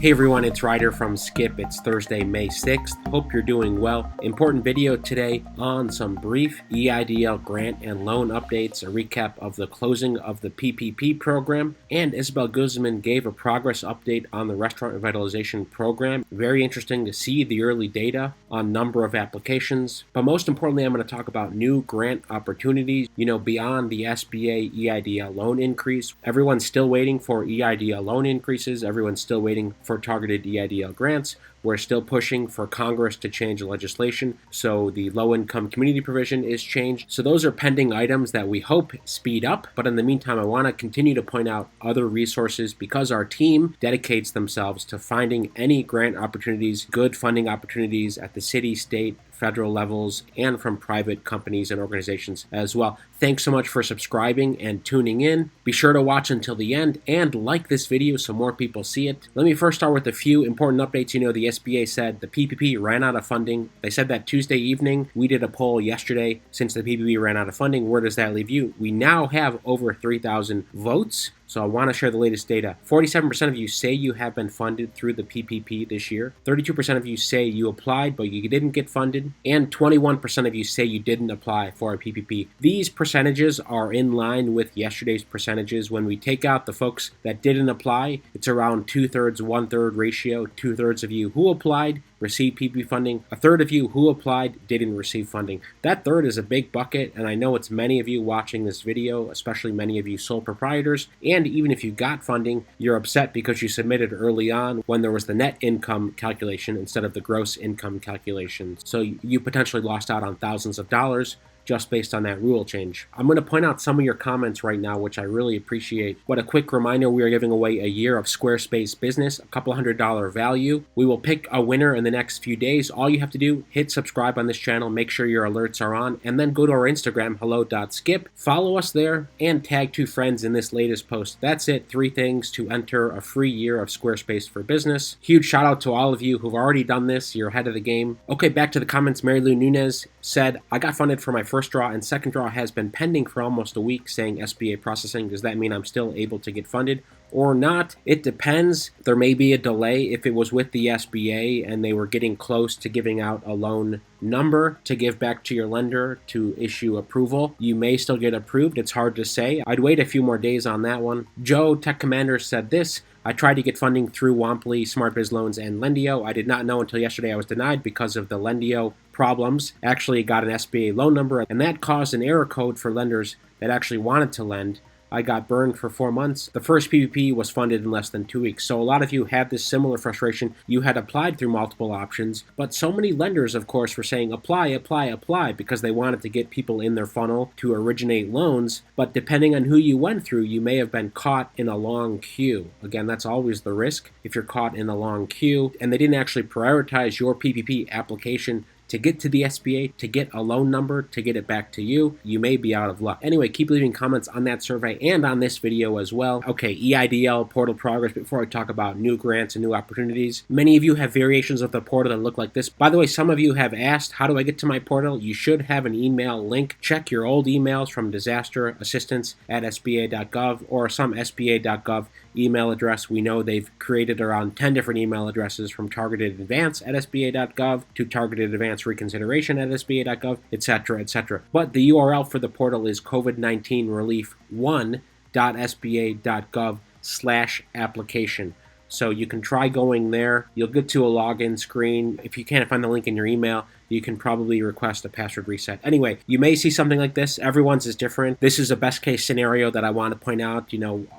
Hey everyone, it's Ryder from Skip. It's Thursday, May 6th. Hope you're doing well. Important video today on some brief EIDL grant and loan updates, a recap of the closing of the PPP program, and Isabel Guzman gave a progress update on the restaurant revitalization program. Very interesting to see the early data on number of applications. But most importantly, I'm going to talk about new grant opportunities, beyond the SBA EIDL loan increase. Everyone's still waiting for EIDL loan increases. Everyone's still waiting for targeted EIDL grants. We're still pushing for Congress to change the legislation so the low-income community provision is changed. So those are pending items that we hope speed up. But in the meantime, I want to continue to point out other resources because our team dedicates themselves to finding any grant opportunities, good funding opportunities at the city, state, federal levels, and from private companies and organizations as well. Thanks so much for subscribing and tuning in. Be sure to watch until the end and like this video so more people see it. Let me first start with a few important updates. The SBA said the PPP ran out of funding. They said that Tuesday evening. We did a poll yesterday. Since the PPP ran out of funding, where does that leave you? We now have over 3,000 votes. So I want to share the latest data. 47% of you say you have been funded through the PPP this year. 32% of you say you applied but you didn't get funded. And 21% of you say you didn't apply for a PPP. These percentages are in line with yesterday's percentages. When we take out the folks that didn't apply, it's around 2/3, 1/3 ratio. 2/3 of you who applied received PPP funding. A third of you who applied didn't receive funding. That third is a big bucket, and I know it's many of you watching this video, especially many of you sole proprietors, and even if you got funding, you're upset because you submitted early on when there was the net income calculation instead of the gross income calculation. So you potentially lost out on thousands of dollars just based on that rule change. I'm going to point out some of your comments right now, which I really appreciate. But a quick reminder, we are giving away a year of Squarespace Business, a couple $100 value. We will pick a winner in the next few days. All you have to do, hit subscribe on this channel, make sure your alerts are on, and then go to our Instagram, hello.skip. Follow us there and tag 2 friends in this latest post. That's it, 3 things to enter a free year of Squarespace for Business. Huge shout out to all of you who've already done this. You're ahead of the game. Okay, back to the comments. Mary Lou Nunez said, I got funded for my first draw and second draw has been pending for almost a week, saying SBA processing. Does that mean I'm still able to get funded or not? It depends. There may be a delay. If it was with the SBA and they were getting close to giving out a loan number to give back to your lender to issue approval, you may still get approved. It's hard to say. I'd wait a few more days on that one. Joe, Tech Commander, said this. I tried to get funding through Womply, SmartBiz Loans, and Lendio. I did not know until yesterday I was denied because of the Lendio problems. Actually got an SBA loan number, and that caused an error code for lenders that actually wanted to lend. I got burned for 4 months. The first PPP was funded in less than 2 weeks. So a lot of you had this similar frustration. You had applied through multiple options, but so many lenders, of course, were saying apply, apply, apply because they wanted to get people in their funnel to originate loans. But depending on who you went through, you may have been caught in a long queue. Again, that's always the risk if you're caught in a long queue and they didn't actually prioritize your PPP application to get to the SBA, to get a loan number, to get it back to you, you may be out of luck. Anyway, keep leaving comments on that survey and on this video as well. Okay, EIDL portal progress before I talk about new grants and new opportunities. Many of you have variations of the portal that look like this. By the way, some of you have asked, how do I get to my portal? You should have an email link. Check your old emails from disaster assistance at sba.gov or some sba.gov email address. We know they've created around 10 different email addresses from targeted advance at sba.gov to targeted advance reconsideration at sba.gov, etc., etc. But the URL for the portal is COVID-19 relief1.sba.gov/application. So you can try going there. You'll get to a login screen. If you can't find the link in your email, you can probably request a password reset. Anyway, you may see something like this. Everyone's is different. This is a best case scenario that I want to point out.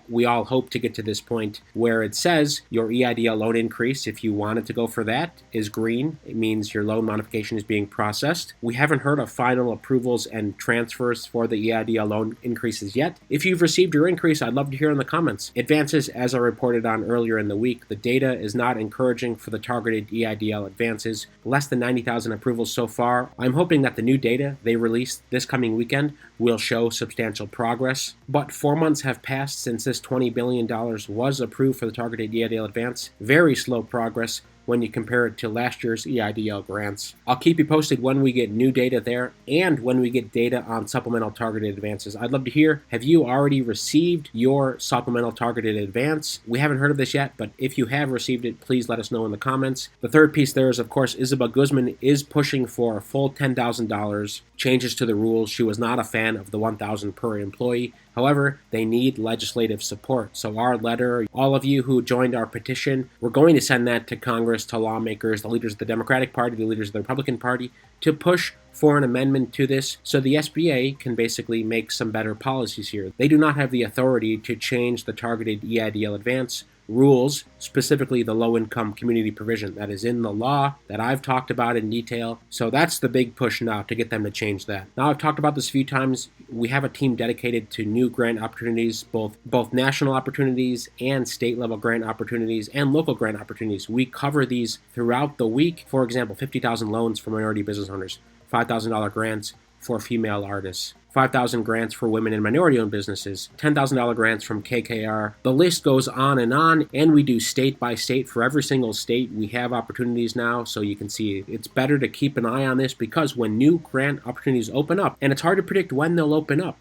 We all hope to get to this point where it says your EIDL loan increase, if you wanted to go for that, is green. It means your loan modification is being processed. We haven't heard of final approvals and transfers for the EIDL loan increases yet. If you've received your increase, I'd love to hear in the comments. Advances, as I reported on earlier in the week, the data is not encouraging for the targeted EIDL advances. Less than 90,000 approvals so far. I'm hoping that the new data they release this coming weekend will show substantial progress. But 4 months have passed since this $20 billion was approved for the targeted EIDL advance. Very slow progress. when you compare it to last year's EIDL grants. I'll keep you posted when we get new data there and when we get data on supplemental targeted advances. I'd love to hear, have you already received your supplemental targeted advance? We haven't heard of this yet, but if you have received it, please let us know in the comments. The third piece there is, of course, Isabel Guzman is pushing for a full $10,000 changes to the rules. She was not a fan of the $1,000 per employee. However, they need legislative support. So our letter, all of you who joined our petition, we're going to send that to Congress, to lawmakers, the leaders of the Democratic Party, the leaders of the Republican Party, to push for an amendment to this so the SBA can basically make some better policies here. They do not have the authority to change the targeted EIDL advance rules, specifically the low-income community provision that is in the law that I've talked about in detail. So that's the big push now, to get them to change that. Now, I've talked about this a few times. We have a team dedicated to new grant opportunities, both national opportunities and state-level grant opportunities and local grant opportunities. We cover these throughout the week. For example, 50,000 loans for minority business owners, $5,000 grants for female artists, 5,000 grants for women and minority-owned businesses, $10,000 grants from KKR. The list goes on, and we do state by state. For every single state, we have opportunities now, so you can see it's better to keep an eye on this, because when new grant opportunities open up, and it's hard to predict when they'll open up,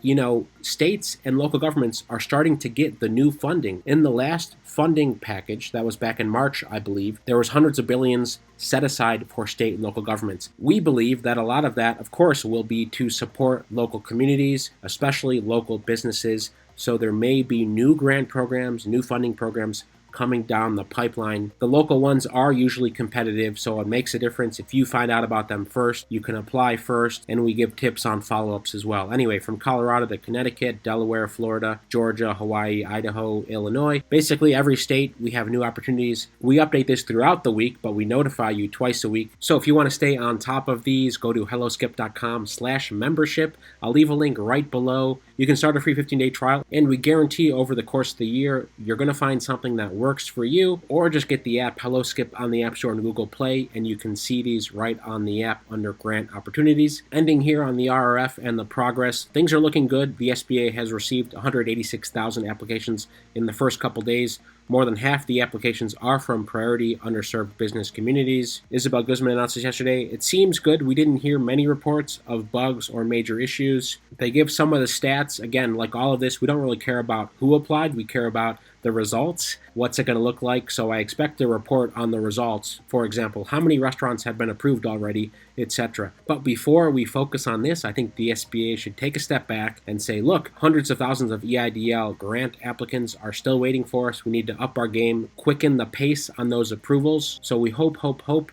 states and local governments are starting to get the new funding. In the last funding package, that was back in March, I believe, there was hundreds of billions set aside for state and local governments. We believe that a lot of that, of course, will be to support local communities, especially local businesses. So there may be new grant programs, new funding programs coming down the pipeline. The local ones are usually competitive, so it makes a difference. If you find out about them first, you can apply first, and we give tips on follow-ups as well. Anyway, from Colorado to Connecticut, Delaware, Florida, Georgia, Hawaii, Idaho, Illinois, basically every state, we have new opportunities. We update this throughout the week, but we notify you twice a week. So if you want to stay on top of these, go to helloskip.com/membership. I'll leave a link right below. You can start a free 15-day trial, and we guarantee over the course of the year, you're going to find something that works for you, or just get the app HelloSkip on the App Store and Google Play, and you can see these right on the app under grant opportunities. Ending here on the RRF and the progress, things are looking good. The SBA has received 186,000 applications in the first couple days. More than half the applications are from priority underserved business communities. Isabel Guzman announced this yesterday. It seems good. We didn't hear many reports of bugs or major issues. They give some of the stats. Again, like all of this, we don't really care about who applied. We care about the results. What's it going to look like? So I expect a report on the results. For example, how many restaurants have been approved already, etc. But before we focus on this, I think the SBA should take a step back and say, look, hundreds of thousands of EIDL grant applicants are still waiting for us. We need to up our game, quicken the pace on those approvals. So we hope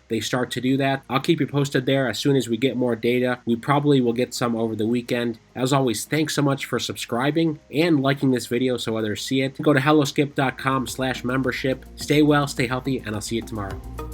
they start to do that. I'll keep you posted there as soon as we get more data. We probably will get some over the weekend. As always, thanks so much for subscribing and liking this video so others see it. Go to helloskip.com/membership. Stay well, stay healthy, and I'll see you tomorrow.